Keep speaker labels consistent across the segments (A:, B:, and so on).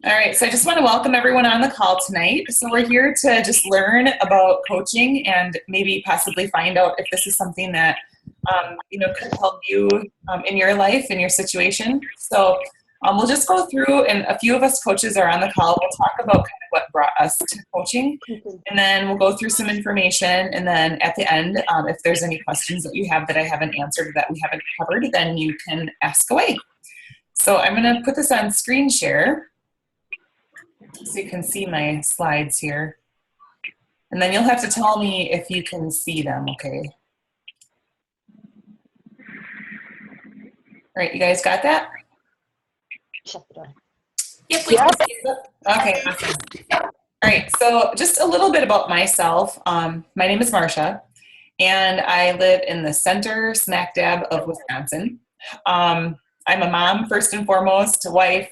A: All right, so I just want to welcome everyone on the call tonight. So we're here to just learn about coaching and maybe possibly find out if this is something that could help you in your life, in your situation. So we'll just go through, and a few of us coaches are on the call. We'll talk about kind of what brought us to coaching, and then we'll go through some information. And then at the end, if there's any questions that you have that I haven't answered, that we haven't covered, then you can ask away. So I'm going to put this on screen share, so you can see my slides here. And then you'll have to tell me if you can see them, okay? All right, you guys got that?
B: Yep, we can see it.
A: Okay, awesome. All right, so just a little bit about myself. My name is Marsha, and I live in the center smack dab of Wisconsin. I'm a mom, first and foremost, a wife.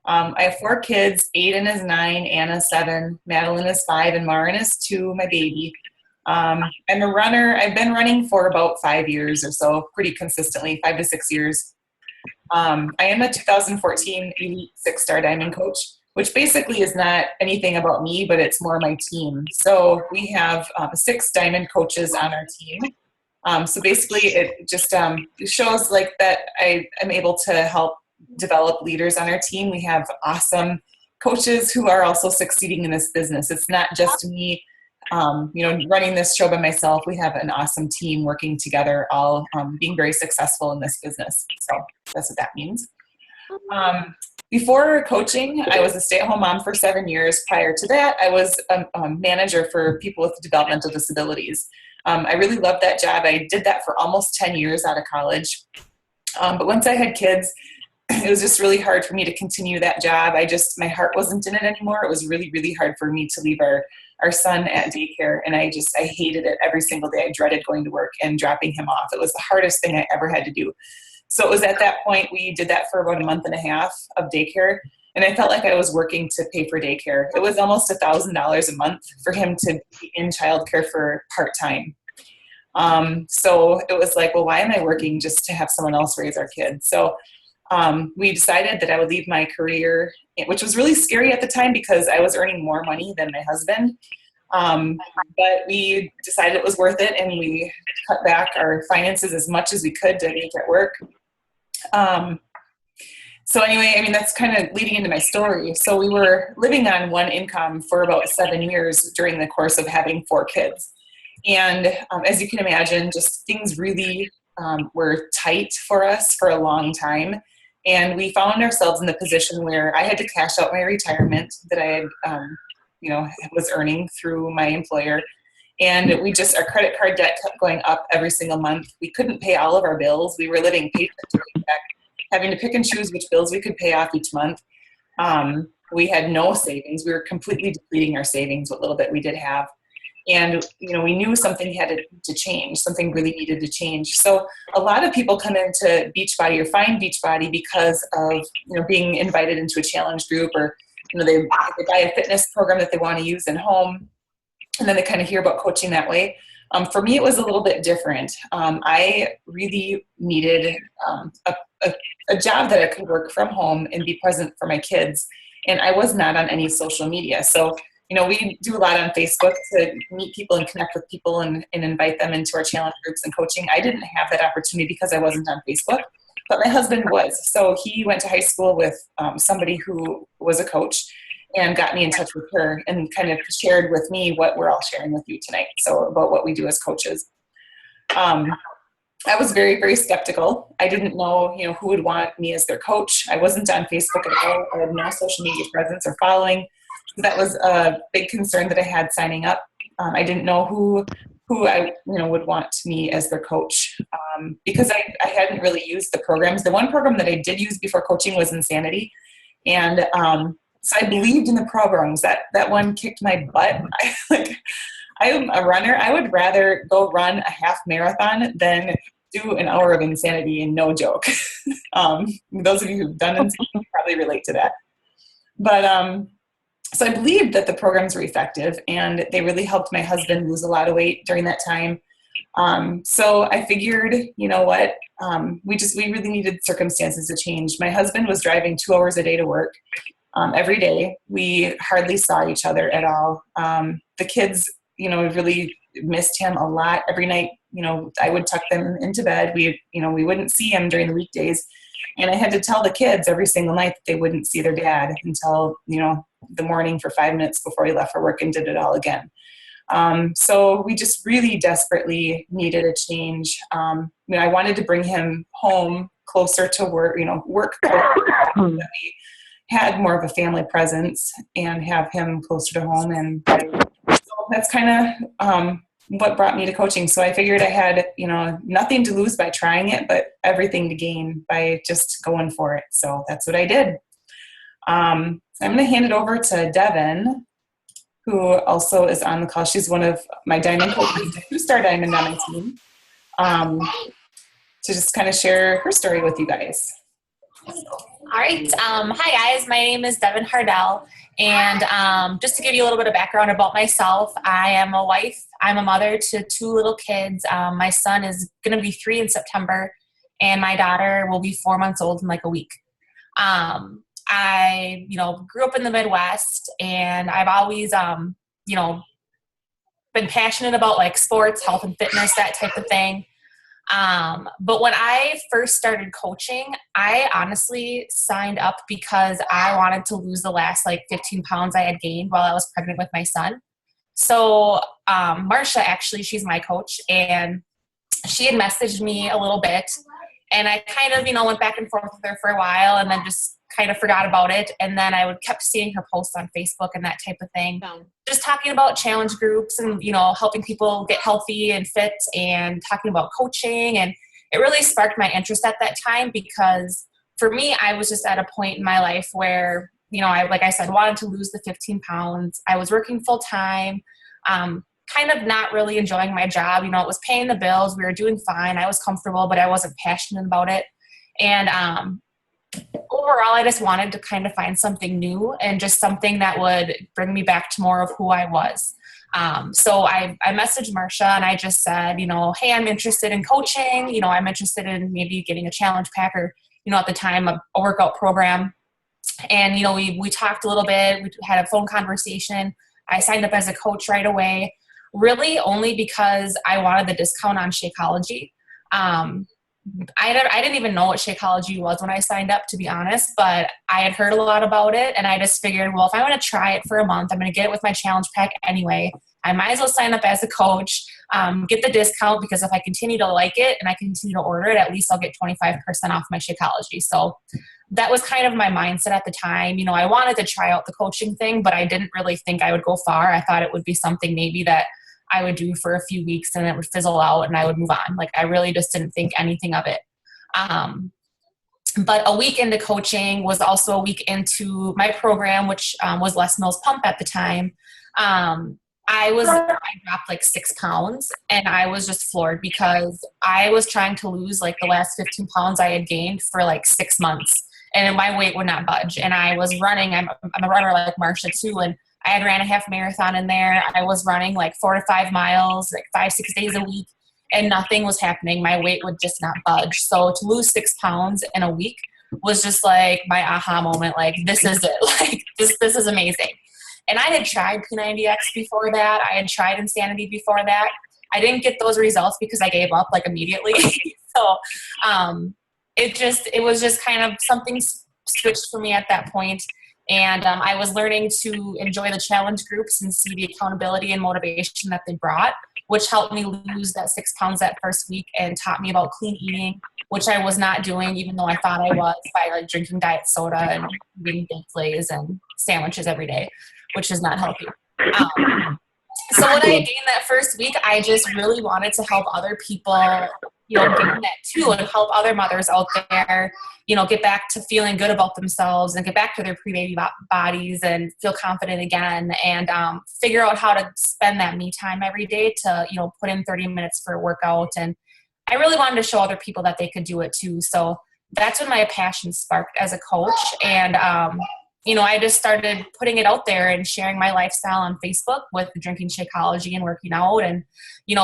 A: I have 4 kids. Aiden is 9, Anna's 7, Madeline is 5, and Marin is 2, my baby. I'm a runner. I've been running for about 5 years or so, pretty consistently, 5 to 6 years. I am a 2014 Elite 6-star Diamond Coach, which basically is not anything about me, but it's more my team. So we have 6 Diamond coaches on our team. So basically it just shows like that I am able to help develop leaders on our team. We have awesome coaches who are also succeeding in this business. It's not just me, running this show by myself. We have an awesome team working together, all being very successful in this business. So that's what that means. Before coaching, I was a stay-at-home mom for 7 years. Prior to that, I was a manager for people with developmental disabilities. I really loved that job. I did that for almost 10 years out of college. But once I had kids, it was just really hard for me to continue that job. My heart wasn't in it anymore. It was really, really hard for me to leave our son at daycare. And I hated it every single day. I dreaded going to work and dropping him off. It was the hardest thing I ever had to do. So it was at that point, we did that for about a month and a half of daycare. And I felt like I was working to pay for daycare. It was almost $1,000 a month for him to be in childcare for part-time. So it was like, well, why am I working just to have someone else raise our kids? So we decided that I would leave my career, which was really scary at the time because I was earning more money than my husband. But we decided it was worth it, and we cut back our finances as much as we could to make it work. So anyway, that's kind of leading into my story. So we were living on one income for about 7 years during the course of having 4 kids. And as you can imagine, just things really were tight for us for a long time. And we found ourselves in the position where I had to cash out my retirement that I had, was earning through my employer. And our credit card debt kept going up every single month. We couldn't pay all of our bills. We were living paycheck to paycheck, having to pick and choose which bills we could pay off each month. We had no savings. We were completely depleting our savings, what little bit we did have. And, we knew something had to change. Something really needed to change. So a lot of people come into Beachbody or find Beachbody because of, being invited into a challenge group, or, they buy a fitness program that they want to use in home. And then they kind of hear about coaching that way. For me, it was a little bit different. I really needed a job that I could work from home and be present for my kids. And I was not on any social media. So we do a lot on Facebook to meet people and connect with people and invite them into our challenge groups and coaching. I didn't have that opportunity because I wasn't on Facebook, but my husband was. So he went to high school with somebody who was a coach and got me in touch with her and kind of shared with me what we're all sharing with you tonight. So about what we do as coaches. I was very, very skeptical. I didn't know, who would want me as their coach. I wasn't on Facebook at all. I had no social media presence or following. That was a big concern that I had signing up. I didn't know who I would want me as their coach because I hadn't really used the programs. The one program that I did use before coaching was Insanity, and so I believed in the programs. That one kicked my butt. I'm a runner. I would rather go run a half marathon than do an hour of Insanity, and no joke. Those of you who've done Insanity probably relate to that. But so I believed that the programs were effective, and they really helped my husband lose a lot of weight during that time. So I figured, you know what, we really needed circumstances to change. My husband was driving 2 hours a day to work. every day. We hardly saw each other at all. The kids, really missed him a lot. Every night, I would tuck them into bed. We wouldn't see him during the weekdays. And I had to tell the kids every single night that they wouldn't see their dad until, the morning for 5 minutes before he left for work and did it all again. So we just really desperately needed a change. I wanted to bring him home closer to work, work closer, that we had more of a family presence and have him closer to home. And so that's kind of what brought me to coaching. So I figured I had, nothing to lose by trying it, but everything to gain by just going for it. So that's what I did. I'm going to hand it over to Devon, who also is on the call. She's one of my Diamond coaches, who started Diamond on my team, to just kind of share her story with you guys.
B: All right. Hi, guys. My name is Devon Hardel. And just to give you a little bit of background about myself, I am a wife. I'm a mother to 2 little kids. My son is going to be 3 in September, and my daughter will be 4 months old in like a week. I, grew up in the Midwest, and I've always, been passionate about like sports, health and fitness, that type of thing. But when I first started coaching, I honestly signed up because I wanted to lose the last like 15 pounds I had gained while I was pregnant with my son. So, Marsha, actually, she's my coach, and she had messaged me a little bit, and I kind of, went back and forth with her for a while, and then just kind of forgot about it. And then I kept seeing her posts on Facebook and that type of thing, just talking about challenge groups and, helping people get healthy and fit and talking about coaching. And it really sparked my interest at that time because for me, I was just at a point in my life where, I, like I said, wanted to lose the 15 pounds. I was working full time, kind of not really enjoying my job. It was paying the bills. We were doing fine. I was comfortable, but I wasn't passionate about it. And, overall, I just wanted to kind of find something new and just something that would bring me back to more of who I was. So I messaged Marsha and I just said, hey, I'm interested in coaching. I'm interested in maybe getting a challenge pack or, at the time, a workout program. And, we talked a little bit. We had a phone conversation. I signed up as a coach right away, really only because I wanted the discount on Shakeology. I didn't even know what Shakeology was when I signed up, to be honest, but I had heard a lot about it, and I just figured, well, if I want to try it for a month, I'm going to get it with my challenge pack anyway. I might as well sign up as a coach, get the discount, because if I continue to like it and I continue to order it, at least I'll get 25% off my Shakeology. So that was kind of my mindset at the time. I wanted to try out the coaching thing, but I didn't really think I would go far. I thought it would be something maybe that I would do for a few weeks and it would fizzle out and I would move on. Like I really just didn't think anything of it. But a week into coaching was also a week into my program, which was Les Mills Pump at the time. I dropped like 6 pounds and I was just floored because I was trying to lose like the last 15 pounds I had gained for like 6 months and my weight would not budge. And I was running, I'm a runner like Marsha too. And I had ran a half marathon in there. I was running like 4 to 5 miles, like 5-6 days a week, and nothing was happening. My weight would just not budge. So to lose 6 pounds in a week was just like my aha moment. Like, this is it. Like, this is amazing. And I had tried P90X before that. I had tried Insanity before that. I didn't get those results because I gave up like immediately. So it was just kind of something switched for me at that point. And I was learning to enjoy the challenge groups and see the accountability and motivation that they brought, which helped me lose that 6 pounds that first week and taught me about clean eating, which I was not doing, even though I thought I was, by like drinking diet soda and eating baked lays and sandwiches every day, which is not healthy. So when I gained that first week, I just really wanted to help other people, gain that too, and help other mothers out there, get back to feeling good about themselves and get back to their pre-baby bodies and feel confident again and figure out how to spend that me time every day to, put in 30 minutes for a workout. And I really wanted to show other people that they could do it too. So that's when my passion sparked as a coach. And, I just started putting it out there and sharing my lifestyle on Facebook with drinking Shakeology and working out. And,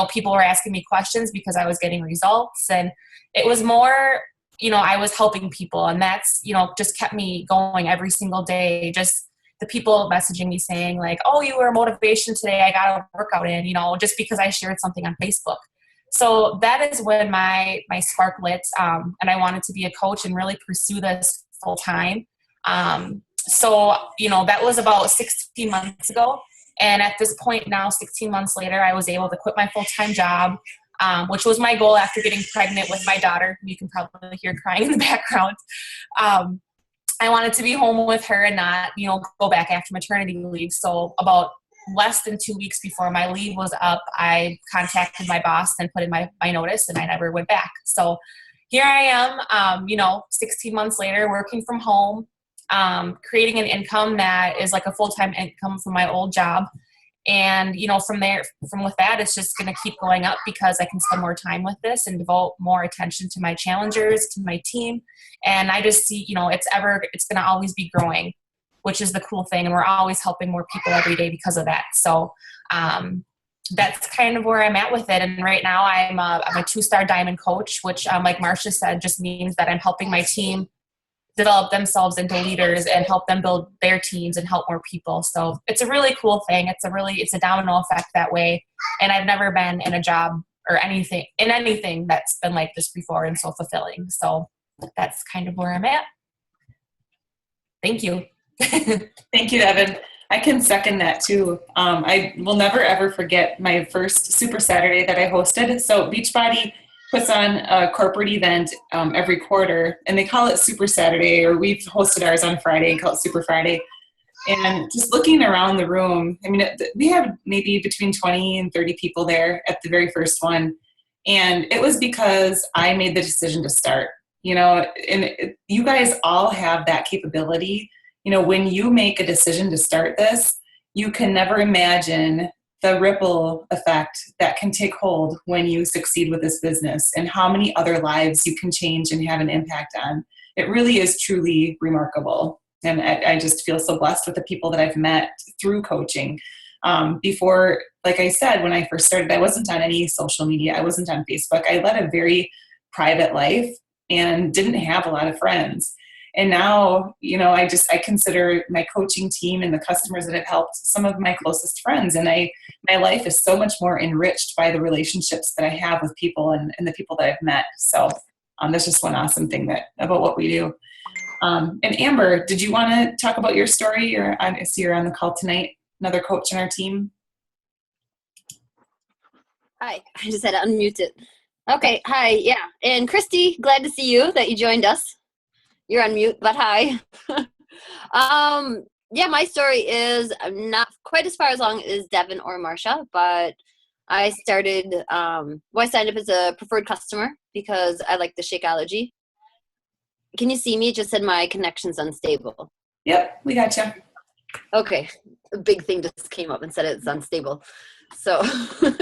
B: people were asking me questions because I was getting results. And it was more, I was helping people, and that's, just kept me going every single day. Just the people messaging me saying like, oh, you were motivation today, I got a workout in, just because I shared something on Facebook. So that is when my spark lit, and I wanted to be a coach and really pursue this full time. So that was about 16 months ago. And at this point now, 16 months later, I was able to quit my full-time job, which was my goal after getting pregnant with my daughter. You can probably hear crying in the background. I wanted to be home with her and not, go back after maternity leave. So about less than 2 weeks before my leave was up, I contacted my boss and put in my notice, and I never went back. So here I am, 16 months later, working from home, creating an income that is like a full-time income from my old job. And, from with that, it's just going to keep going up because I can spend more time with this and devote more attention to my challengers, to my team. And I just see, it's going to always be growing, which is the cool thing. And we're always helping more people every day because of that. So, that's kind of where I'm at with it. And right now I'm a 2-star Diamond Coach, which, like Marsha said, just means that I'm helping my team develop themselves into leaders and help them build their teams and help more people. So it's a really cool thing. It's a domino effect that way. And I've never been in a job or anything that's been like this before and so fulfilling. So that's kind of where I'm at. Thank you.
A: Thank you, Devon. I can second that too. I will never ever forget my first Super Saturday that I hosted. So Beachbody puts on a corporate event every quarter, and they call it Super Saturday, or we've hosted ours on Friday and call it Super Friday. And just looking around the room, we had maybe between 20 and 30 people there at the very first one. And it was because I made the decision to start, you guys all have that capability. When you make a decision to start this, you can never imagine the ripple effect that can take hold when you succeed with this business and how many other lives you can change and have an impact on. It really is truly remarkable. And I just feel so blessed with the people that I've met through coaching. Before, like I said, when I first started, I wasn't on any social media. I wasn't on Facebook. I led a very private life and didn't have a lot of friends. And now, I consider my coaching team and the customers that have helped some of my closest friends. And my life is so much more enriched by the relationships that I have with people and the people that I've met. So that's just one awesome thing about what we do. And Amber, did you want to talk about your story? I see you're on the call tonight, another coach on our team.
C: Hi, I just had to unmute it. Okay, hi, yeah. And Christy, glad to see you, that you joined us. You're on mute, but hi. Yeah, my story is not quite as far as long as Devon or Marsha, but I started, I signed up as a preferred customer because I like the Shakeology. Can you see me? It just said my connection's unstable.
A: Yep, we got you.
C: Okay, a big thing just came up and said it's unstable. So,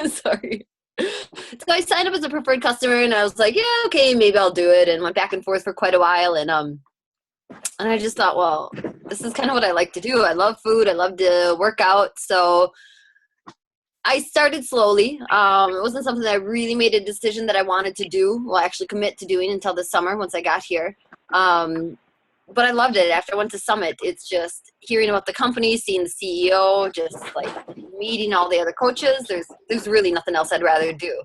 C: sorry. So I signed up as a preferred customer, and I was like, yeah, okay, maybe I'll do it, and went back and forth for quite a while, and I just thought, well, this is kind of what I like to do. I love food. I love to work out. So I started slowly. It wasn't something that I really made a decision that I wanted to do, well, actually commit to doing until this summer once I got here. But I loved it. After I went to Summit, it's just hearing about the company, seeing the CEO, just like meeting all the other coaches. There's really nothing else I'd rather do.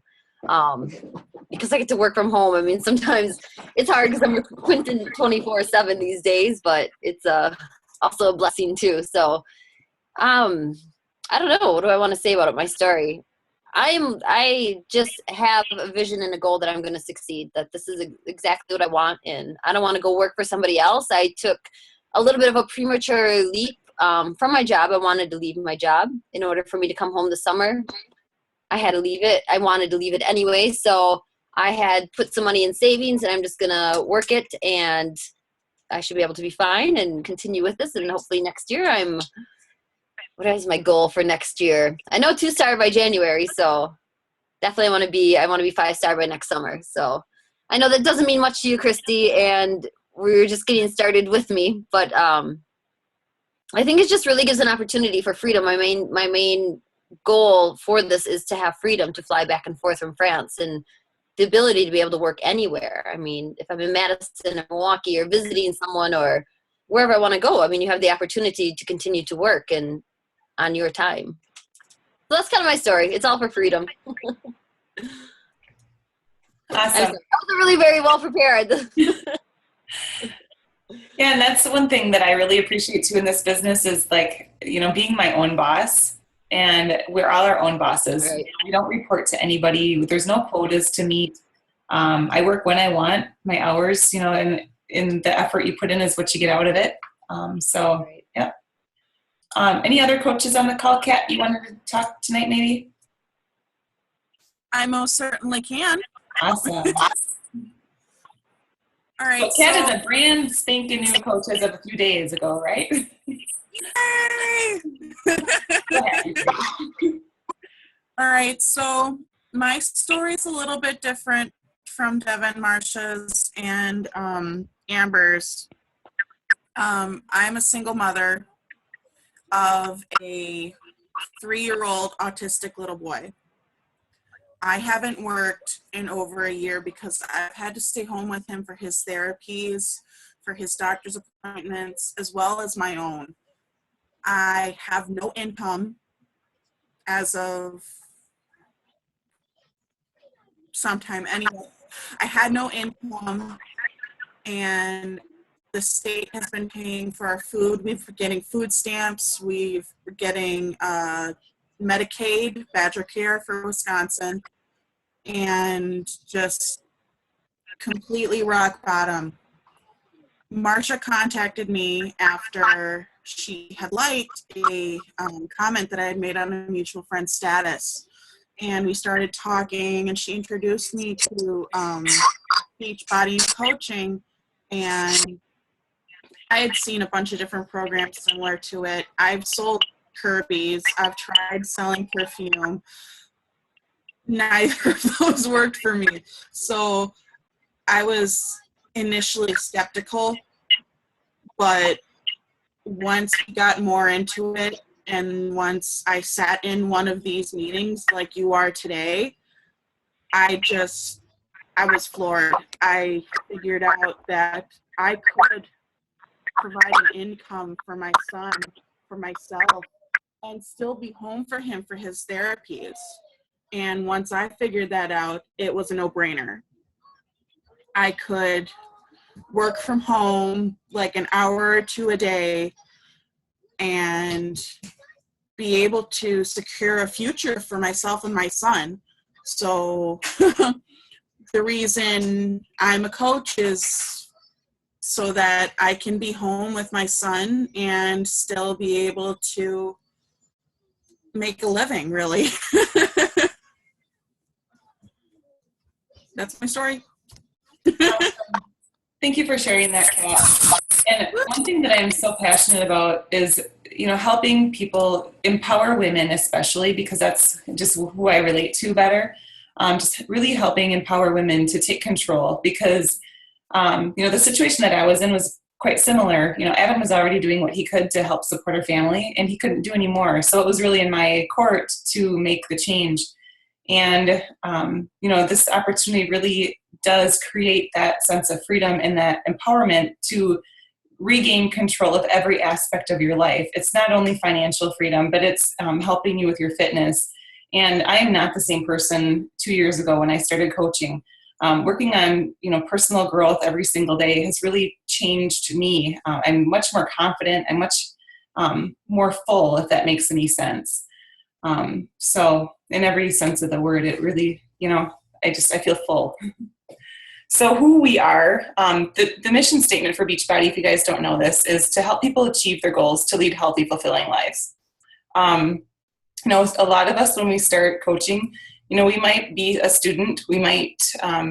C: Because I get to work from home. I mean, sometimes it's hard because I'm with Quentin 24/7 these days, but it's also a blessing too. So, I don't know. What do I want to say about it? My story. I just have a vision and a goal that I'm going to succeed, that this is exactly what I want. And I don't want to go work for somebody else. I took a little bit of a premature leap from my job. I wanted to leave my job in order for me to come home this summer. I had to leave it. I wanted to leave it anyway. So I had put some money in savings, and I'm just going to work it, and I should be able to be fine and continue with this. And hopefully next year what is my goal for next year? I know 2-star by January, so definitely I want to be 5-star by next summer. So I know that doesn't mean much to you, Christy, and we're just getting started with me, but I think it just really gives an opportunity for freedom. My main goal for this is to have freedom to fly back and forth from France and the ability to be able to work anywhere. I mean, if I'm in Madison or Milwaukee or visiting someone or wherever I want to go, I mean, you have the opportunity to continue to work and on your time. So that's kind of my story. It's all for freedom.
A: Awesome.
C: I wasn't really very well prepared.
A: Yeah, and that's one thing that I really appreciate too in this business is like, being my own boss, and we're all our own bosses.
C: Right.
A: We don't report to anybody. There's no quotas to meet. I work when I want, my hours, and the effort you put in is what you get out of it.
C: Right.
A: Yeah. Any other coaches on the call, Kat, you wanted to talk tonight maybe?
D: I most certainly can.
A: Awesome.
D: All right.
A: So Kat is a brand spanking new coach as of a few days ago, right?
D: Yay! All right. So my story is a little bit different from Devon, Marsha's, and Amber's. I'm a single mother of a 3-year-old autistic little boy. I haven't worked in over a year because I've had to stay home with him for his therapies, for his doctor's appointments, as well as my own. I have no income as of sometime anyway. I had no income, and the state has been paying for our food. We've been getting food stamps. We're getting Medicaid, Badger Care for Wisconsin, and just completely rock bottom. Marsha contacted me after she had liked a comment that I had made on a mutual friend status. And we started talking, and she introduced me to Beachbody coaching, and I had seen a bunch of different programs similar to it. I've sold Kirby's. I've tried selling perfume. Neither of those worked for me. So I was initially skeptical, but once we got more into it, and once I sat in one of these meetings like you are today, I was floored. I figured out that I could provide an income for my son, for myself, and still be home for him for his therapies. And once I figured that out, it was a no-brainer. I could work from home like an hour or two a day and be able to secure a future for myself and my son. So the reason I'm a coach is so that I can be home with my son and still be able to make a living, really. That's my story.
A: Thank you for sharing that, Kat. And one thing that I'm so passionate about is, helping people empower women, especially because that's just who I relate to better. Just really helping empower women to take control because, the situation that I was in was quite similar. Adam was already doing what he could to help support our family, and he couldn't do any more. So it was really in my court to make the change. And, this opportunity really does create that sense of freedom and that empowerment to regain control of every aspect of your life. It's not only financial freedom, but it's helping you with your fitness. And I am not the same person 2 years ago when I started coaching. Working on, personal growth every single day has really changed me. I'm much more confident. I'm much more full, if that makes any sense. So in every sense of the word, it really, I feel full. So who we are, the mission statement for Beachbody, if you guys don't know this, is to help people achieve their goals to lead healthy, fulfilling lives. A lot of us, when we start coaching, we might be a student, we might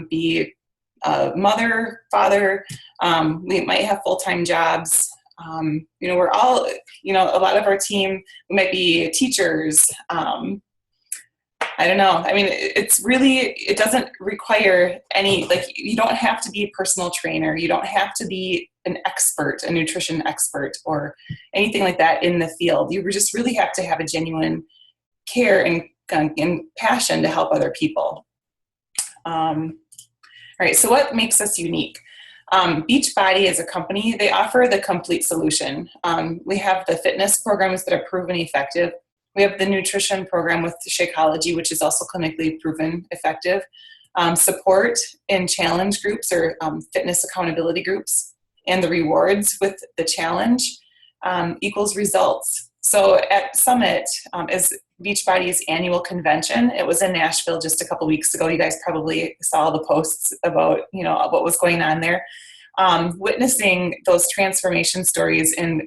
A: be a mother, father, we might have full-time jobs. We're all, a lot of our team, we might be teachers. I don't know. I mean, it doesn't require any, you don't have to be a personal trainer. You don't have to be an expert, a nutrition expert or anything like that in the field. You just really have to have a genuine care and passion to help other people. All right, so what makes us unique? Beachbody as a company, they offer the complete solution. We have the fitness programs that are proven effective. We have the nutrition program with Shakeology, which is also clinically proven effective. Support in challenge groups or fitness accountability groups, and the rewards with the challenge equals results. So at Summit is Beachbody's annual convention. It was in Nashville just a couple weeks ago. You guys probably saw the posts about, what was going on there. Witnessing those transformation stories and,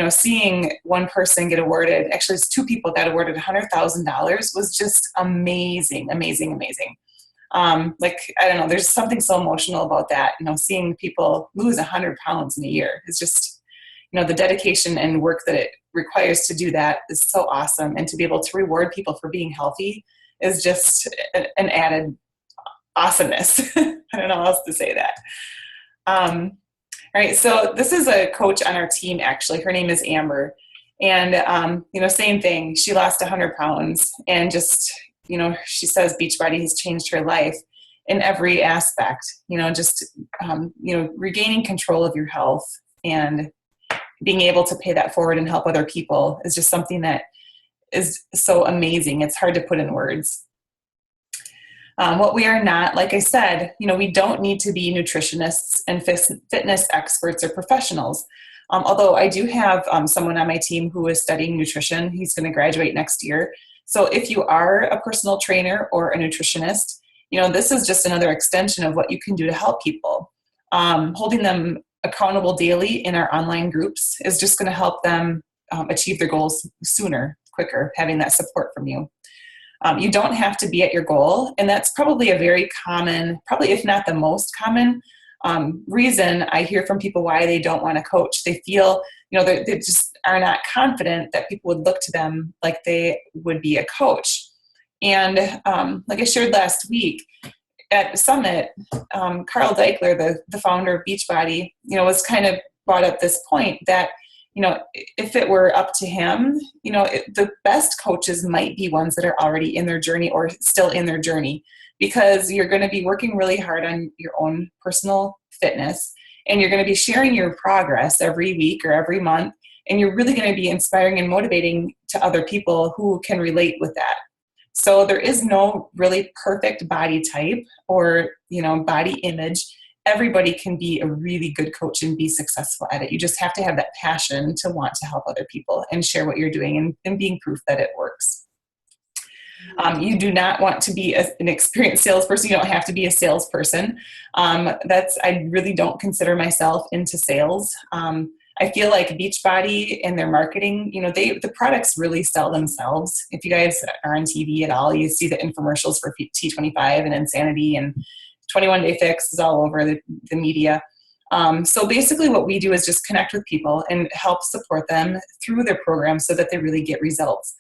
A: seeing one person get awarded, actually it's two people got awarded $100,000 was just amazing, amazing, amazing. I don't know, there's something so emotional about that. Seeing people lose 100 pounds in a year is just, the dedication and work that it requires to do that is so awesome. And to be able to reward people for being healthy is just an added awesomeness. I don't know how else to say that. All right, so this is a coach on our team, actually. Her name is Amber. And, same thing. She lost 100 pounds and just, she says Beachbody has changed her life in every aspect, regaining control of your health and being able to pay that forward and help other people is just something that is so amazing. It's hard to put in words. What we are not, like I said, we don't need to be nutritionists and fitness experts or professionals. Although I do have someone on my team who is studying nutrition. He's going to graduate next year. So if you are a personal trainer or a nutritionist, this is just another extension of what you can do to help people. Holding them accountable daily in our online groups is just going to help them achieve their goals sooner, quicker, having that support from you. You don't have to be at your goal, and that's probably a very common, probably if not the most common reason I hear from people why they don't want to coach. They feel, they just are not confident that people would look to them like they would be a coach. And like I shared last week, at Summit, Carl Deichler, the founder of Beachbody, was kind of brought up this point that, if it were up to him, the best coaches might be ones that are already in their journey or still in their journey, because you're going to be working really hard on your own personal fitness, and you're going to be sharing your progress every week or every month, and you're really going to be inspiring and motivating to other people who can relate with that. So there is no really perfect body type or, body image. Everybody can be a really good coach and be successful at it. You just have to have that passion to want to help other people and share what you're doing and being proof that it works. You do not want to be an experienced salesperson. You don't have to be a salesperson. I really don't consider myself into sales. I feel like Beachbody and their marketing, the products really sell themselves. If you guys are on TV at all, you see the infomercials for T25 and Insanity and 21 Day Fix is all over the media. So basically what we do is just connect with people and help support them through their program so that they really get results.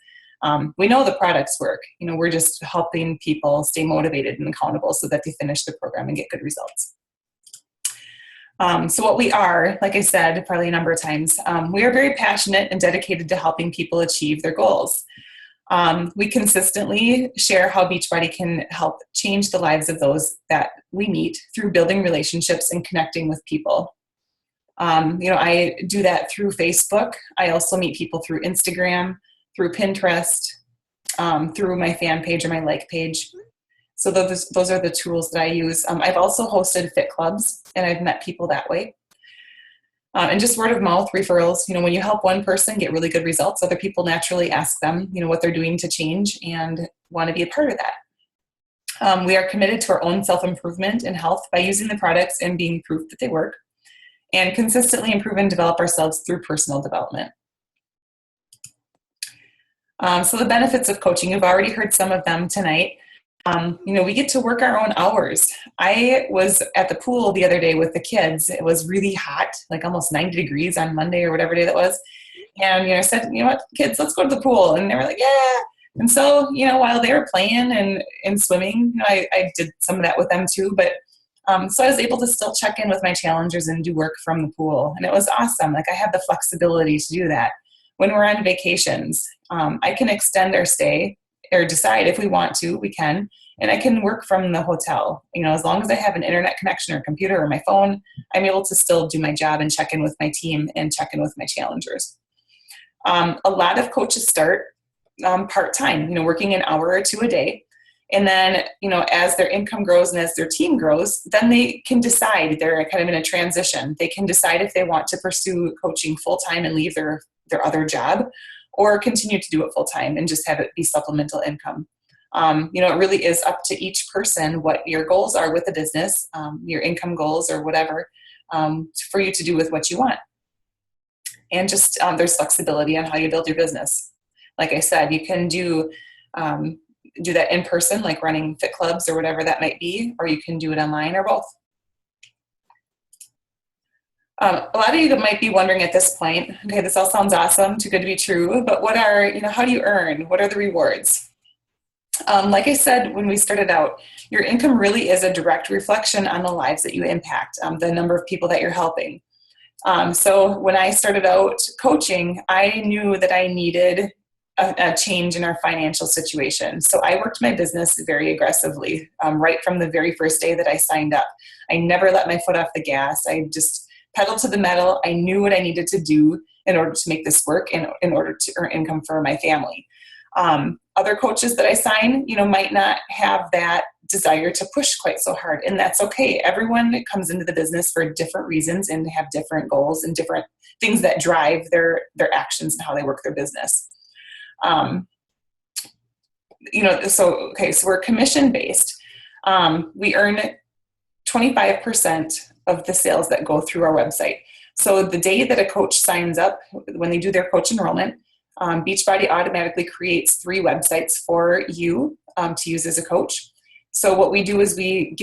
A: We know the products work. We're just helping people stay motivated and accountable so that they finish the program and get good results. So what we are, like I said, probably a number of times, we are very passionate and dedicated to helping people achieve their goals. We consistently share how Beachbody can help change the lives of those that we meet through building relationships and connecting with people. I do that through Facebook. I also meet people through Instagram, through Pinterest, through my fan page or my like page. So those are the tools that I use. I've also hosted fit clubs, and I've met people that way. And just word of mouth referrals. When you help one person get really good results, other people naturally ask them, what they're doing to change and want to be a part of that. We are committed to our own self-improvement and health by using the products and being proof that they work, and consistently improve and develop ourselves through personal development. So the benefits of coaching, you've already heard some of them tonight. We get to work our own hours. I was at the pool the other day with the kids. It was really hot, like almost 90 degrees on Monday or whatever day that was. And, I said, what, kids, let's go to the pool. And they were like, yeah. And so, while they were playing and swimming, I did some of that with them too. But so I was able to still check in with my challengers and do work from the pool. And it was awesome. Like I have the flexibility to do that. When we're on vacations, I can extend our stay or decide if we want to, we can. And I can work from the hotel. As long as I have an internet connection or computer or my phone, I'm able to still do my job and check in with my team and check in with my challengers. A lot of coaches start part-time, working an hour or two a day. And then, as their income grows and as their team grows, then they can decide, they're kind of in a transition. They can decide if they want to pursue coaching full-time and leave their other job, or continue to do it full-time and just have it be supplemental income. It really is up to each person what your goals are with the business, your income goals or whatever, for you to do with what you want. And just there's flexibility on how you build your business. Like I said, you can do that in person, like running fit clubs or whatever that might be, or you can do it online or both. A lot of you might be wondering at this point, okay, this all sounds awesome, too good to be true, but how do you earn? What are the rewards? Like I said, when we started out, your income really is a direct reflection on the lives that you impact, the number of people that you're helping. So when I started out coaching, I knew that I needed a change in our financial situation. So I worked my business very aggressively, right from the very first day that I signed up. I never let my foot off the gas. I just pedaled to the metal. I knew what I needed to do in order to make this work and in order to earn income for my family. Other coaches that I sign, might not have that desire to push quite so hard, and that's okay. Everyone comes into the business for different reasons and have different goals and different things that drive their actions and how they work their business. So we're commission based. We earn 25% of the sales that go through our website. So the day that a coach signs up, when they do their coach enrollment, Beachbody automatically creates 3 websites for you to use as a coach. So what we do is we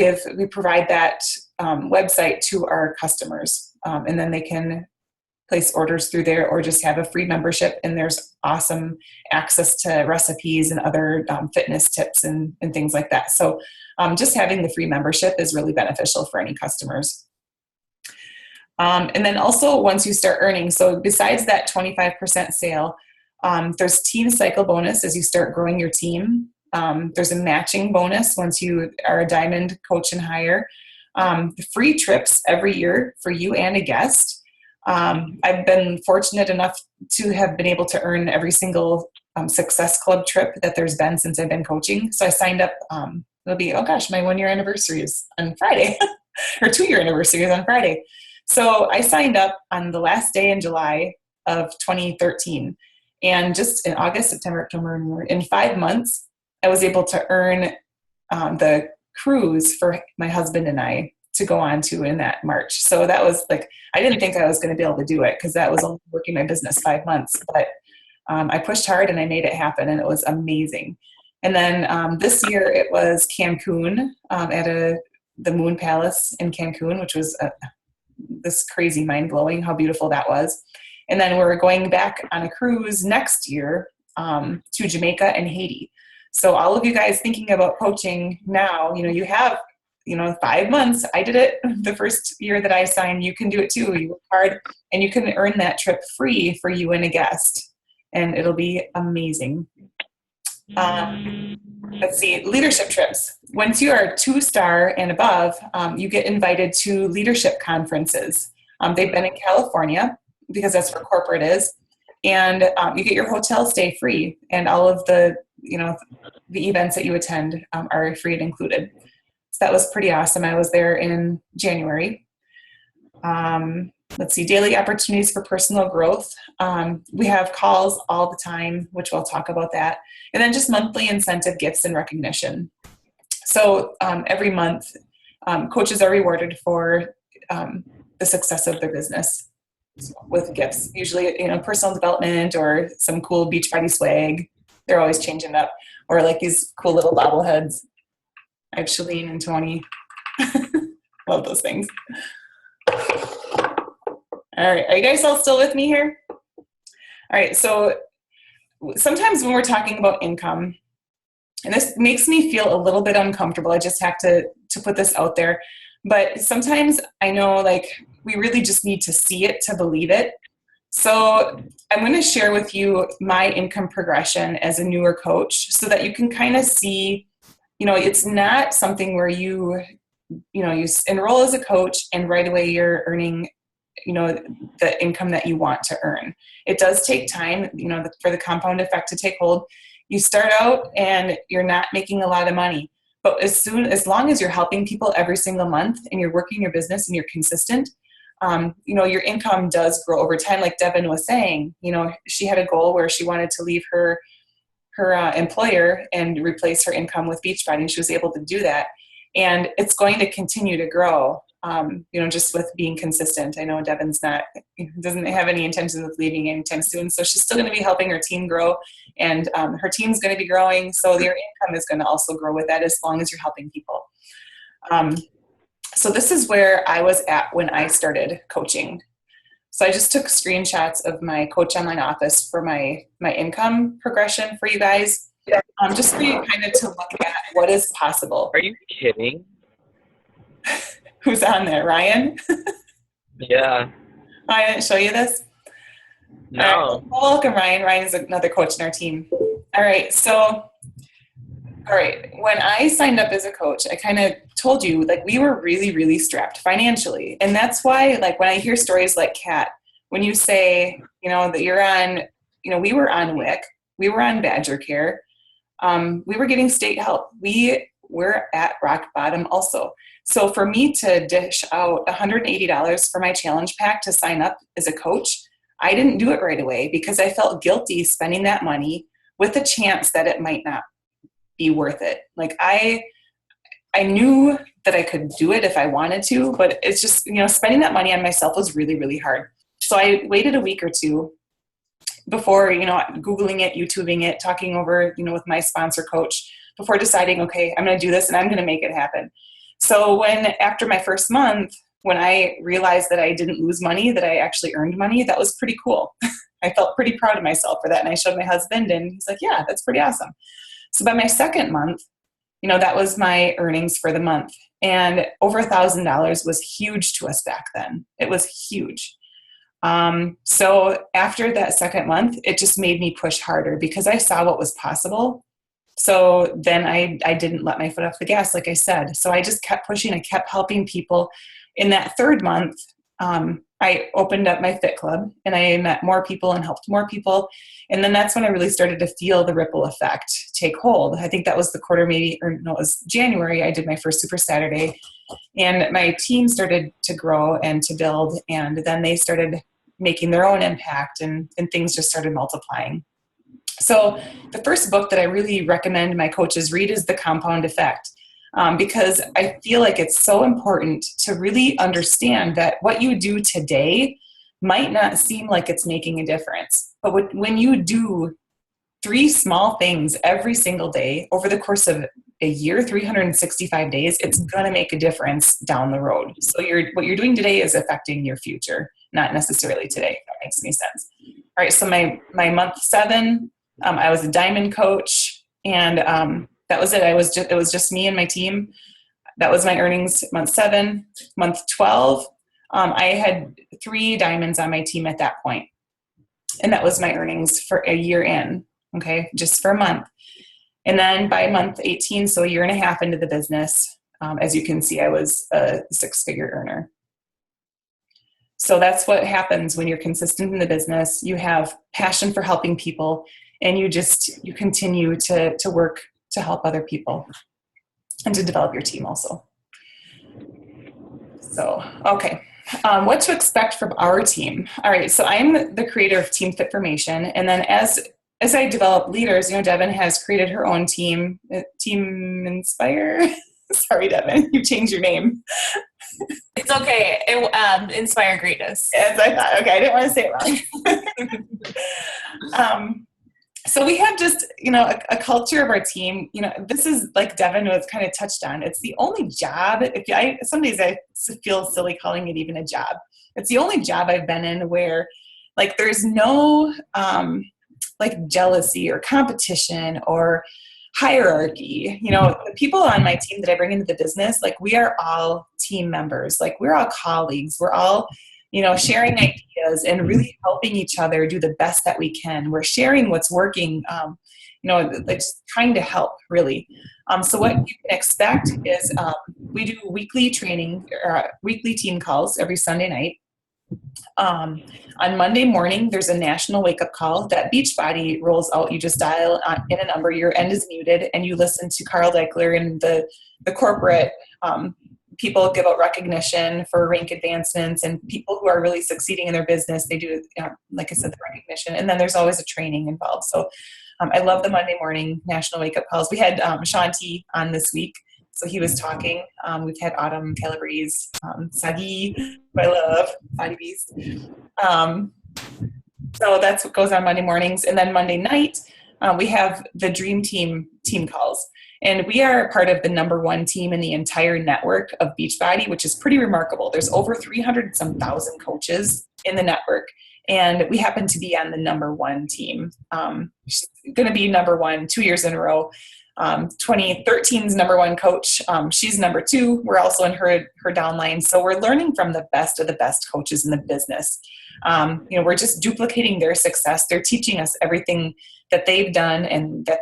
A: provide that website to our customers, and then they can place orders through there or just have a free membership. And there's awesome access to recipes and other fitness tips and things like that. So just having the free membership is really beneficial for any customers. And then also once you start earning, so besides that 25% sale, there's team cycle bonus as you start growing your team. There's a matching bonus once you are a Diamond Coach and higher. Free trips every year for you and a guest. I've been fortunate enough to have been able to earn every single Success Club trip that there's been since I've been coaching. So I signed up, it'll be, my 1-year anniversary is on Friday, or 2-year anniversary is on Friday. So I signed up on the last day in July of 2013. And just in August, September, October, in 5 months, I was able to earn the cruise for my husband and I to go on to in that March. So that was I didn't think I was going to be able to do it because that was only working my business 5 months, but I pushed hard and I made it happen, and it was amazing. And then this year it was Cancun at the Moon Palace in Cancun, which was this crazy mind-blowing how beautiful that was. And then we're going back on a cruise next year to Jamaica and Haiti. So all of you guys thinking about coaching now, you have 5 months. I did it the first year that I signed. You can do it too. You work hard and you can earn that trip free for you and a guest. And it'll be amazing. Let's see, leadership trips. Once you are 2-star and above, you get invited to leadership conferences. They've been in California because that's where corporate is. And you get your hotel stay free, and all of the events that you attend are free and included. So that was pretty awesome. I was there in January. Let's see, daily opportunities for personal growth. We have calls all the time, which we'll talk about that. And then just monthly incentive gifts and recognition. So every month, coaches are rewarded for the success of their business with gifts, usually, personal development or some cool Beachbody swag. They're always changing up, or these cool little bobbleheads. I have Shalene and Tony. Love those things. All right. Are you guys all still with me here? All right. So sometimes when we're talking about income, and this makes me feel a little bit uncomfortable, I just have to put this out there. But sometimes I know we really just need to see it to believe it. So I'm going to share with you my income progression as a newer coach so that you can kind of see, it's not something where you enroll as a coach and right away you're earning, the income that you want to earn. It does take time, for the compound effect to take hold. You start out and you're not making a lot of money, but as long as you're helping people every single month and you're working your business and you're consistent, your income does grow over time. Like Devon was saying, she had a goal where she wanted to leave her employer and replace her income with Beachbody, and she was able to do that. And it's going to continue to grow, just with being consistent. I know Devon's doesn't have any intentions of leaving anytime soon, so she's still going to be helping her team grow, and her team's going to be growing, so your income is going to also grow with that as long as you're helping people. So this is where I was at when I started coaching. So I just took screenshots of my Coach Online office for my income progression for you guys, just for you kind of to look at what is possible.
E: Are you kidding?
A: Who's on there, Ryan?
E: Yeah.
A: Oh, I didn't show you this?
E: No.
A: All right. Well, welcome, Ryan. Ryan is another coach in our team. All right. So, when I signed up as a coach, I kind of told you, we were really, really strapped financially. And that's why, when I hear stories like Kat, when you say, that you're on, we were on WIC, we were on Badger Care, we were getting state help. We were at rock bottom also. So for me to dish out $180 for my challenge pack to sign up as a coach, I didn't do it right away because I felt guilty spending that money with the chance that it might not be worth it. I knew that I could do it if I wanted to, but it's just, spending that money on myself was really, really hard. So I waited a week or two before, Googling it, YouTubing it, talking over, with my sponsor coach before deciding, okay, I'm going to do this and I'm going to make it happen. So after my first month, when I realized that I didn't lose money, that I actually earned money, that was pretty cool. I felt pretty proud of myself for that. And I showed my husband and he's like, yeah, that's pretty awesome. So by my second month, that was my earnings for the month. And over $1,000 was huge to us back then. It was huge. So after that second month, it just made me push harder because I saw what was possible. So then I didn't let my foot off the gas, like I said. So I just kept pushing. I kept helping people. In that third month, I opened up my fit club and I met more people and helped more people. And then that's when I really started to feel the ripple effect take hold. I think that was the quarter, it was January. I did my first Super Saturday and my team started to grow and to build. And then they started making their own impact and things just started multiplying. So the first book that I really recommend my coaches read is The Compound Effect. Because I feel like it's so important to really understand that what you do today might not seem like it's making a difference. But when you do 3 small things every single day over the course of a year, 365 days, it's going to make a difference down the road. So what you're doing today is affecting your future, not necessarily today, if that makes any sense. All right, so my month 7, I was a Diamond Coach, and that was it. It was just me and my team. That was my earnings month 7. Month 12, I had 3 diamonds on my team at that point. And that was my earnings for a year in, okay, just for a month. And then by month 18, so a year and a half into the business, as you can see, I was a 6-figure earner. So that's what happens when you're consistent in the business. You have passion for helping people, and you continue to work to help other people and to develop your team also. So, okay. What to expect from our team. All right. So I'm the creator of Team Fit Formation. And then as I develop leaders, Devon has created her own team, Team Inspire. Sorry, Devon, you changed your name.
B: It's okay. Inspire Greatness.
A: As I thought. Okay. I didn't want to say it wrong. So we have just, a culture of our team. This is like Devon was kind of touched on. It's the only job. Some days I feel silly calling it even a job. It's the only job I've been in where, there's no jealousy or competition or hierarchy. The people on my team that I bring into the business, we are all team members. We're all colleagues. We're all sharing ideas and really helping each other do the best that we can. We're sharing what's working, like just trying to help, really. So what you can expect is we do weekly training, weekly team calls every Sunday night. On Monday morning, there's a national wake-up call that Beachbody rolls out. You just dial in a number, your end is muted, and you listen to Carl Deichler and the corporate people give out recognition for rank advancements, and people who are really succeeding in their business, they do, like I said, the recognition. And then there's always a training involved. So I love the Monday morning national wake-up calls. We had Shanti on this week. So he was talking. We've had Autumn Calabrese, Sagi, who I love, Sagi Beast. So that's what goes on Monday mornings. And then Monday night, we have the Dream Team calls. And we are part of the #1 team in the entire network of Beachbody, which is pretty remarkable. There's over 300,000 coaches in the network. And we happen to be on the #1 team. She's going to be #1 2 years in a row. 2013's #1 coach. She's #2. We're also in her downline. So we're learning from the best of the best coaches in the business. We're just duplicating their success. They're teaching us everything that they've done and that,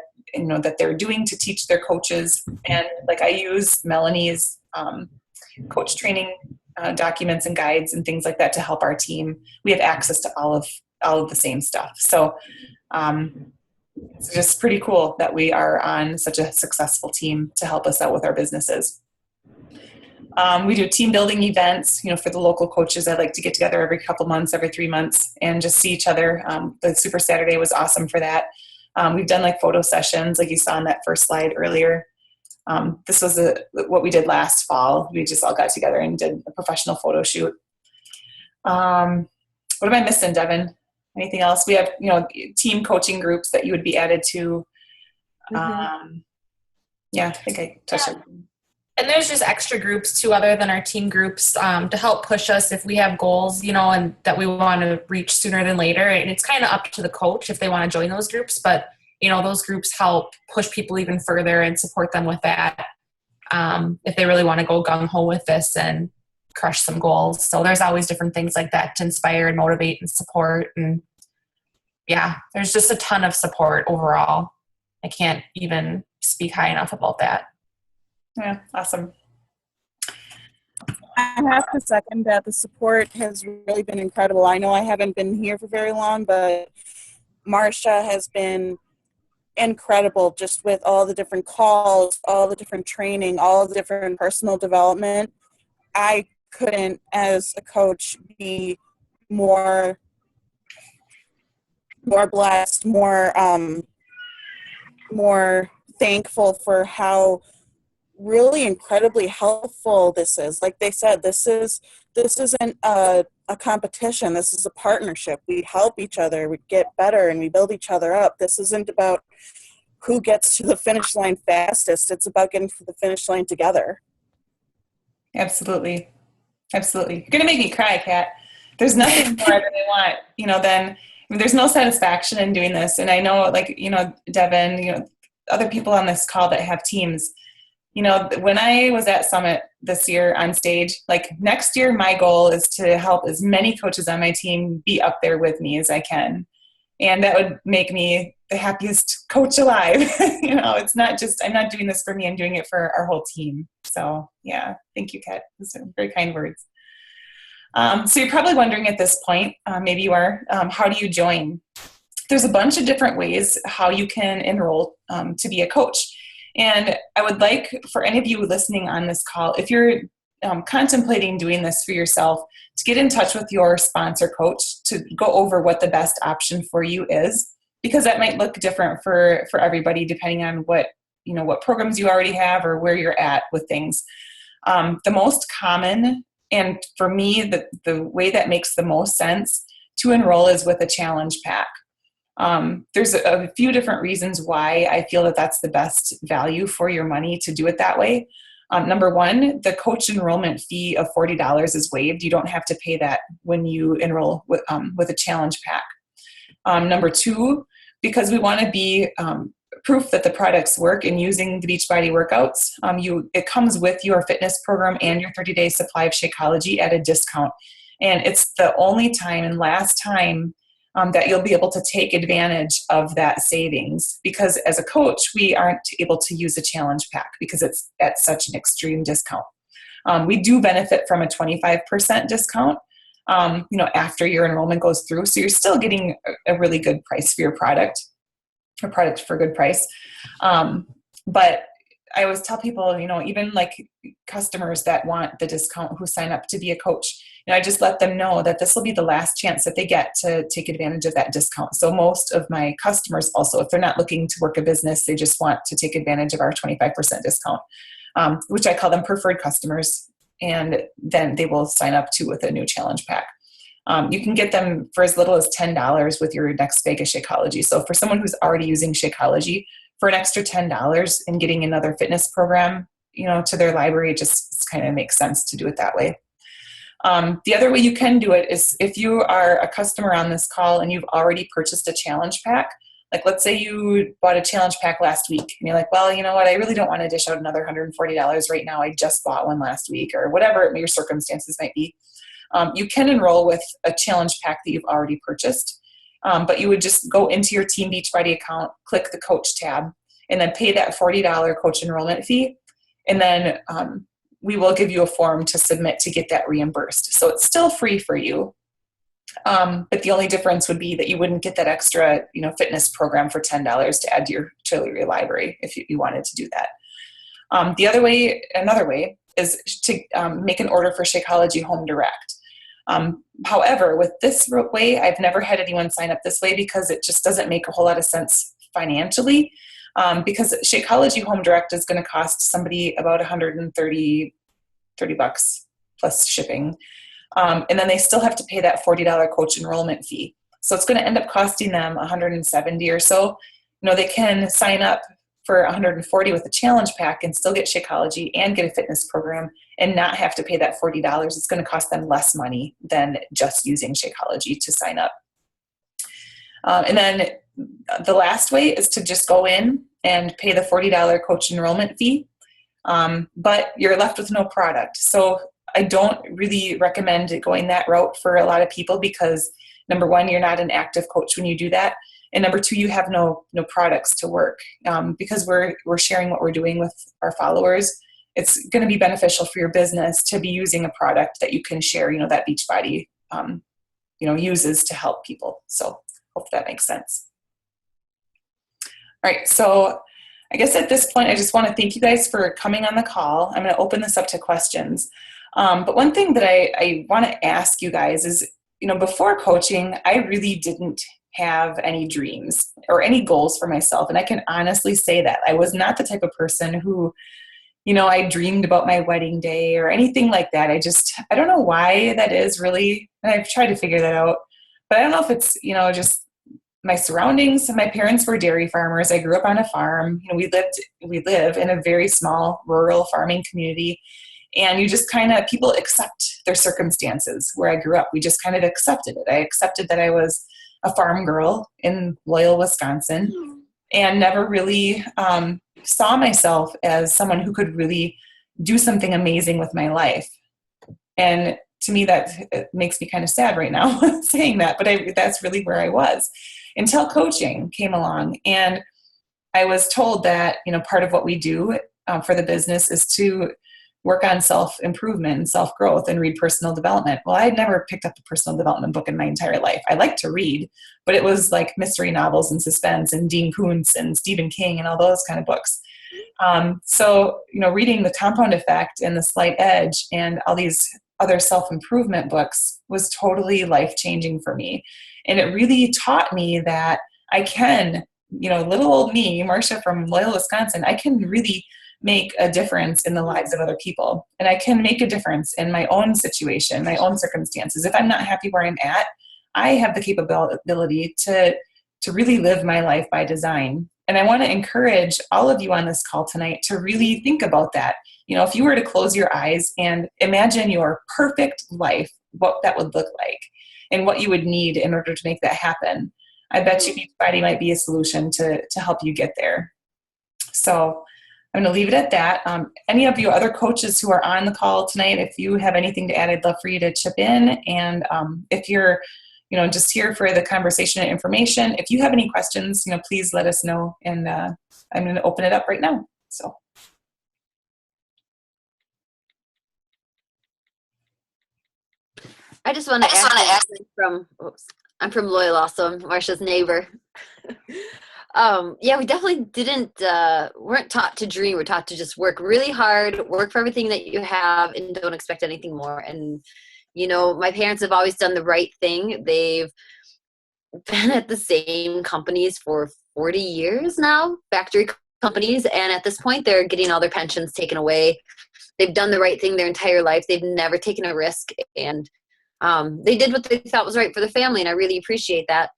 A: that they're doing to teach their coaches. And like I use Melanie's coach training documents and guides and things like that to help our team. We have access to all of the same stuff. So, it's just pretty cool that we are on such a successful team to help us out with our businesses. We do team building events, for the local coaches. I like to get together every couple months, every 3 months, and just see each other. The Super Saturday was awesome for that. We've done like photo sessions, like you saw on that first slide earlier. This was what we did last fall. We just all got together and did a professional photo shoot. What am I missing, Devon? Anything else? We have, team coaching groups that you would be added to. Yeah, I think I touched it.
B: And there's just extra groups too, other than our team groups, to help push us if we have goals, and that we want to reach sooner than later. And it's kind of up to the coach if they want to join those groups. But, those groups help push people even further and support them with that if they really want to go gung-ho with this and crush some goals. So there's always different things like that to inspire and motivate and support. And yeah, there's just a ton of support overall. I can't even speak high enough about that.
A: Yeah, awesome.
D: I have to second that. The support has really been incredible. I know I haven't been here for very long, but Marsha has been incredible just with all the different calls, all the different training, all the different personal development. I couldn't, as a coach, be more blessed, more thankful for how really incredibly helpful this is. Like they said, this isn't a competition. This is a partnership. We help each other. We get better and we build each other up. This isn't about who gets to the finish line fastest. It's about getting to the finish line together.
A: Absolutely. Absolutely. You're going to make me cry, Kat. There's nothing more that I want, than, there's no satisfaction in doing this. And I know, Devon, other people on this call that have teams, when I was at Summit this year on stage, next year, my goal is to help as many coaches on my team be up there with me as I can. And that would make me the happiest coach alive. It's not just, I'm not doing this for me, I'm doing it for our whole team. So yeah, thank you, Kat. Those are very kind words. So you're probably wondering at this point, maybe you are, how do you join? There's a bunch of different ways how you can enroll to be a coach. And I would like for any of you listening on this call, if you're contemplating doing this for yourself, to get in touch with your sponsor coach to go over what the best option for you is, because that might look different for everybody depending on what programs you already have or where you're at with things. The most common, and for me, the way that makes the most sense to enroll is with a challenge pack. There's a few different reasons why I feel that that's the best value for your money to do it that way. Number one, the coach enrollment fee of $40 is waived. You don't have to pay that when you enroll with a challenge pack. Number two, because we want to be proof that the products work and using the Beachbody workouts, it comes with your fitness program and your 30-day supply of Shakeology at a discount. And it's the only time and last time that you'll be able to take advantage of that savings, because as a coach, we aren't able to use a challenge pack because it's at such an extreme discount. We do benefit from a 25% discount, after your enrollment goes through. So you're still getting a really good price for your product, a product for a good price. But I always tell people, even like customers that want the discount who sign up to be a coach, I just let them know that this will be the last chance that they get to take advantage of that discount. So most of my customers also, if they're not looking to work a business, they just want to take advantage of our 25% discount, which I call them preferred customers. And then they will sign up too with a new challenge pack. You can get them for as little as $10 with your next Vegas Shakeology. So for someone who's already using Shakeology, for an extra $10 and getting another fitness program, to their library, it just kind of makes sense to do it that way. The other way you can do it is if you are a customer on this call and you've already purchased a challenge pack. Like, let's say you bought a challenge pack last week and you're like, well, you know what? I really don't want to dish out another $140 right now. I just bought one last week, or whatever your circumstances might be. You can enroll with a challenge pack that you've already purchased. But you would just go into your Team Beachbody account, click the coach tab, and then pay that $40 coach enrollment fee. And then we will give you a form to submit to get that reimbursed. So it's still free for you. But the only difference would be that you wouldn't get that extra, fitness program for $10 to add to your library if you wanted to do that. Another way is to make an order for Shakeology Home Direct. However, with this way, I've never had anyone sign up this way because it just doesn't make a whole lot of sense financially. Because Shakeology Home Direct is going to cost somebody about $130 plus shipping. And then they still have to pay that $40 coach enrollment fee. So it's going to end up costing them $170 or so. They can sign up for $140 with a challenge pack and still get Shakeology and get a fitness program and not have to pay that $40. It's going to cost them less money than just using Shakeology to sign up. And then the last way is to just go in and pay the $40 coach enrollment fee, but you're left with no product. So I don't really recommend going that route for a lot of people because, number one, you're not an active coach when you do that. And number two, you have no products to work. Because we're sharing what we're doing with our followers, it's going to be beneficial for your business to be using a product that you can share, that Beachbody, uses to help people. So hope that makes sense. All right. So I guess at this point, I just want to thank you guys for coming on the call. I'm going to open this up to questions. But one thing that I want to ask you guys is, before coaching, I really didn't have any dreams or any goals for myself. And I can honestly say that I was not the type of person who, I dreamed about my wedding day or anything like that. I don't know why that is really. And I've tried to figure that out, but I don't know if it's, just my surroundings. My parents were dairy farmers. I grew up on a farm. We live in a very small rural farming community. And you just people accept their circumstances. Where I grew up, we just kind of accepted it. I accepted that I was a farm girl in Loyal, Wisconsin, and never really saw myself as someone who could really do something amazing with my life. And to me, that it makes me kind of sad right now saying that, but that's really where I was until coaching came along. And I was told that, part of what we do for the business is to work on self-improvement and self-growth and read personal development. Well, I had never picked up a personal development book in my entire life. I like to read, but it was like mystery novels and suspense and Dean Koontz and Stephen King and all those kind of books. So, reading The Compound Effect and The Slight Edge and all these other self-improvement books was totally life-changing for me. And it really taught me that I can, little old me, Marsha from Loyal, Wisconsin, I can really make a difference in the lives of other people. And I can make a difference in my own situation, my own circumstances. If I'm not happy where I'm at, I have the capability to really live my life by design. And I want to encourage all of you on this call tonight to really think about that. If you were to close your eyes and imagine your perfect life, what that would look like and what you would need in order to make that happen, I bet you Beachbody might be a solution to help you get there. So I'm going to leave it at that. Any of you other coaches who are on the call tonight, if you have anything to add, I'd love for you to chip in. And if you're, just here for the conversation and information, if you have any questions, please let us know. And I'm going to open it up right now. So.
C: I just want to ask I'm from Loyola, so I'm Marsha's neighbor. Yeah, we definitely weren't taught to dream. We're taught to just work really hard, work for everything that you have, and don't expect anything more. And, my parents have always done the right thing. They've been at the same companies for 40 years now, factory companies. And at this point, they're getting all their pensions taken away. They've done the right thing their entire life. They've never taken a risk. And they did what they thought was right for the family. And I really appreciate that.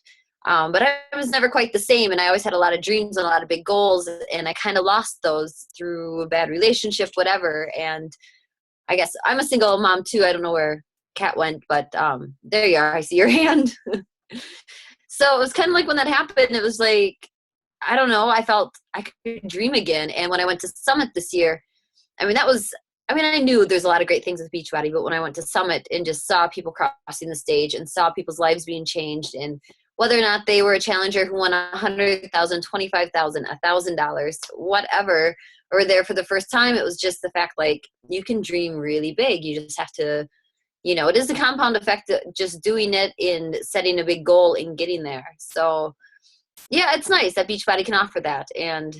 C: But I was never quite the same, and I always had a lot of dreams and a lot of big goals, and I kind of lost those through a bad relationship, whatever. And I guess I'm a single mom too. I don't know where Kat went, but there you are. I see your hand. So it was kind of like when that happened, it was like, I don't know, I felt I could dream again. And when I went to Summit this year, I knew there's a lot of great things with Beachbody, but when I went to Summit and just saw people crossing the stage and saw people's lives being changed, and whether or not they were a challenger who won $100,000, $25,000, $1,000, whatever, or there for the first time, it was just the fact, like, you can dream really big. You just have to, it is the compound effect of just doing it and setting a big goal and getting there. So, yeah, it's nice that Beachbody can offer that and,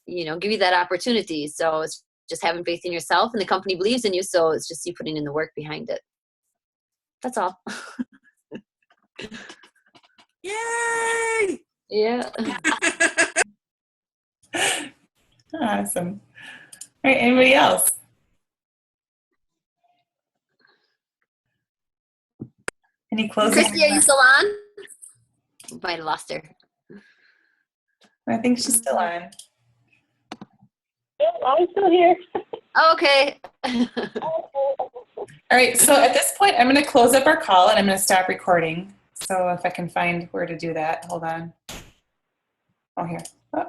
C: give you that opportunity. So it's just having faith in yourself, and the company believes in you. So it's just you putting in the work behind it. That's all.
D: Yay!
C: Yeah.
A: Awesome. All right, anybody else? Any closing?
C: Christy, are you still on? Might have lost her.
A: I think she's still on.
F: I'm still here.
C: Okay.
A: All right, so at this point, I'm going to close up our call and I'm going to stop recording. So if I can find where to do that, hold on. Oh, here. Oh.